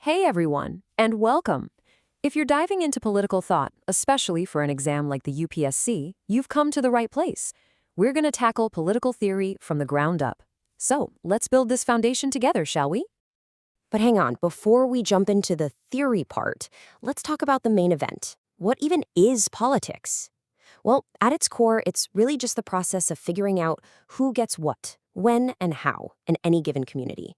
Hey everyone, and welcome. If you're diving into political thought, especially for an exam like the UPSC, you've come to the right place. We're going to tackle political theory from the ground up. So, let's build this foundation together, shall we? But hang on, before we jump into the theory part, let's talk about the main event. What even is politics? Well, at its core, it's really just the process of figuring out who gets what, when, and how in any given community.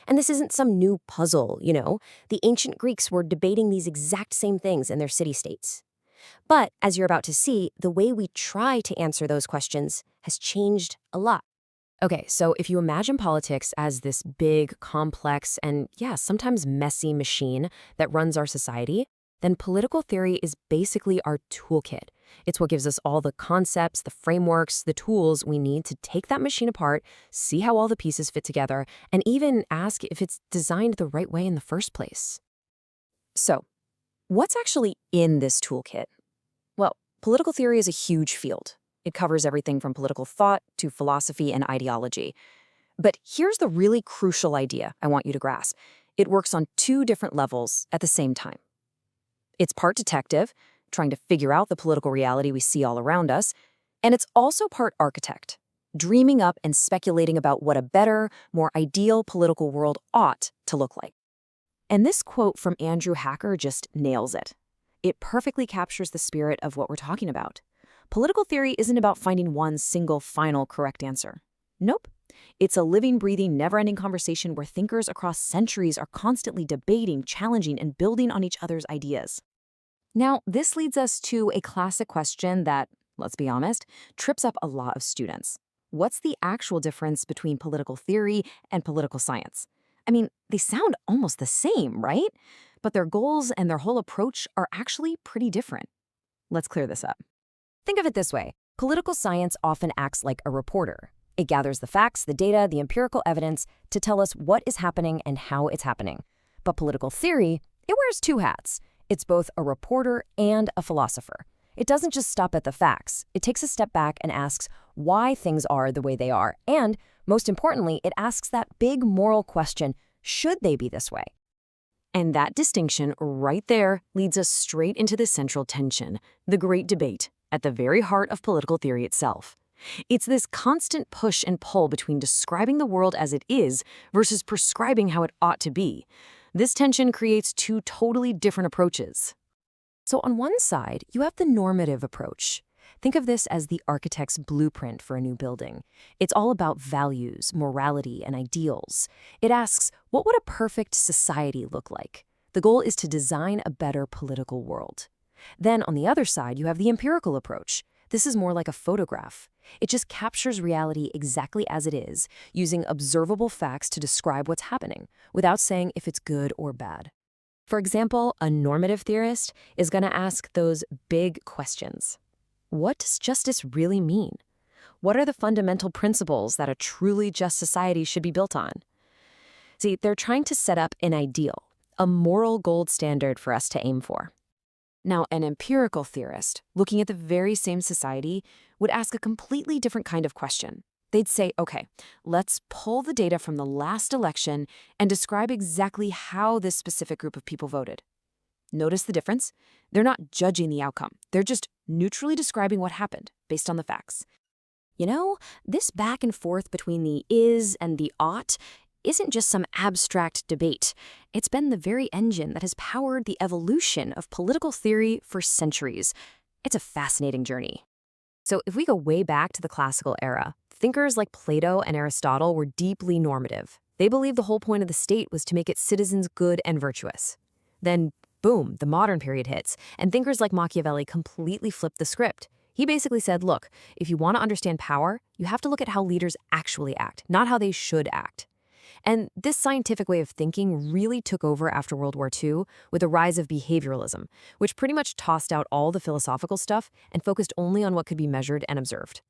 And this isn't some new puzzle. The ancient Greeks were debating these exact same things in their city-states. But as you're about to see, the way we try to answer those questions has changed a lot. Okay, so if you imagine politics as this big, complex, and yeah, sometimes messy machine that runs our society, then political theory is basically our toolkit. It's what gives us all the concepts, the frameworks, the tools we need to take that machine apart, see how all the pieces fit together, and even ask if it's designed the right way in the first place. So, what's actually in this toolkit? Well, political theory is a huge field. It covers everything from political thought to philosophy and ideology. But here's the really crucial idea I want you to grasp. It works on two different levels at the same time. It's part detective, trying to figure out the political reality we see all around us, and it's also part architect, dreaming up and speculating about what a better, more ideal political world ought to look like. And this quote from Andrew Hacker just nails it. It perfectly captures the spirit of what we're talking about. Political theory isn't about finding one single final correct answer. Nope. It's a living, breathing, never-ending conversation where thinkers across centuries are constantly debating, challenging, and building on each other's ideas. Now, this leads us to a classic question that, let's be honest, trips up a lot of students. What's the actual difference between political theory and political science? I mean, they sound almost the same, right? But their goals and their whole approach are actually pretty different. Let's clear this up. Think of it this way. Political science often acts like a reporter. It gathers the facts, the data, the empirical evidence to tell us what is happening and how it's happening. But political theory, it wears two hats. It's both a reporter and a philosopher. It doesn't just stop at the facts. It takes a step back and asks why things are the way they are. And, most importantly, it asks that big moral question, should they be this way? And that distinction right there leads us straight into the central tension, the great debate, at the very heart of political theory itself. It's this constant push and pull between describing the world as it is versus prescribing how it ought to be. This tension creates two totally different approaches. So on one side, you have the normative approach. Think of this as the architect's blueprint for a new building. It's all about values, morality, and ideals. It asks, what would a perfect society look like? The goal is to design a better political world. Then on the other side, you have the empirical approach. This is more like a photograph. It just captures reality exactly as it is, using observable facts to describe what's happening, without saying if it's good or bad. For example, a normative theorist is going to ask those big questions. What does justice really mean? What are the fundamental principles that a truly just society should be built on? See, they're trying to set up an ideal, a moral gold standard for us to aim for. Now, an empirical theorist, looking at the very same society, would ask a completely different kind of question. They'd say, okay, let's pull the data from the last election and describe exactly how this specific group of people voted. Notice the difference? They're not judging the outcome. They're just neutrally describing what happened based on the facts. This back and forth between the is and the ought isn't just some abstract debate. It's been the very engine that has powered the evolution of political theory for centuries. It's a fascinating journey. So if we go way back to the classical era, thinkers like Plato and Aristotle were deeply normative. They believed the whole point of the state was to make its citizens good and virtuous. Then, boom, the modern period hits, and thinkers like Machiavelli completely flipped the script. He basically said, look, if you want to understand power, you have to look at how leaders actually act, not how they should act. And this scientific way of thinking really took over after World War II with the rise of behavioralism, which pretty much tossed out all the philosophical stuff and focused only on what could be measured and observed.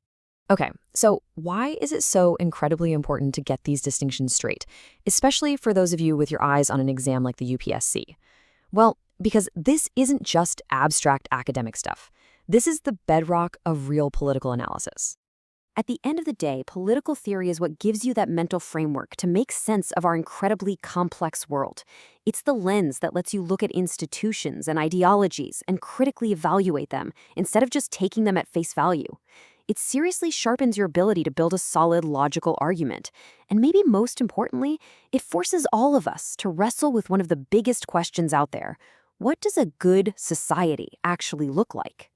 Okay, so why is it so incredibly important to get these distinctions straight, especially for those of you with your eyes on an exam like the UPSC? Well, because this isn't just abstract academic stuff. This is the bedrock of real political analysis. At the end of the day, political theory is what gives you that mental framework to make sense of our incredibly complex world. It's the lens that lets you look at institutions and ideologies and critically evaluate them instead of just taking them at face value. It seriously sharpens your ability to build a solid, logical argument. And maybe most importantly, it forces all of us to wrestle with one of the biggest questions out there. What does a good society actually look like?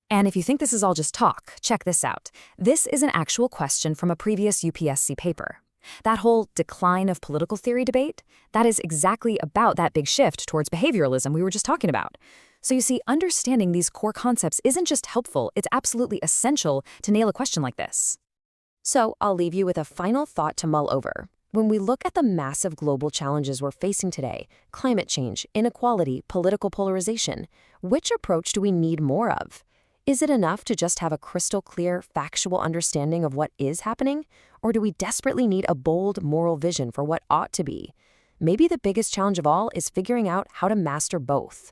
And if you think this is all just talk, check this out. This is an actual question from a previous UPSC paper. That whole decline of political theory debate, that is exactly about that big shift towards behavioralism we were just talking about. So you see, understanding these core concepts isn't just helpful, it's absolutely essential to nail a question like this. So I'll leave you with a final thought to mull over. When we look at the massive global challenges we're facing today, climate change, inequality, political polarization, which approach do we need more of? Is it enough to just have a crystal clear, factual understanding of what is happening? Or do we desperately need a bold moral vision for what ought to be? Maybe the biggest challenge of all is figuring out how to master both.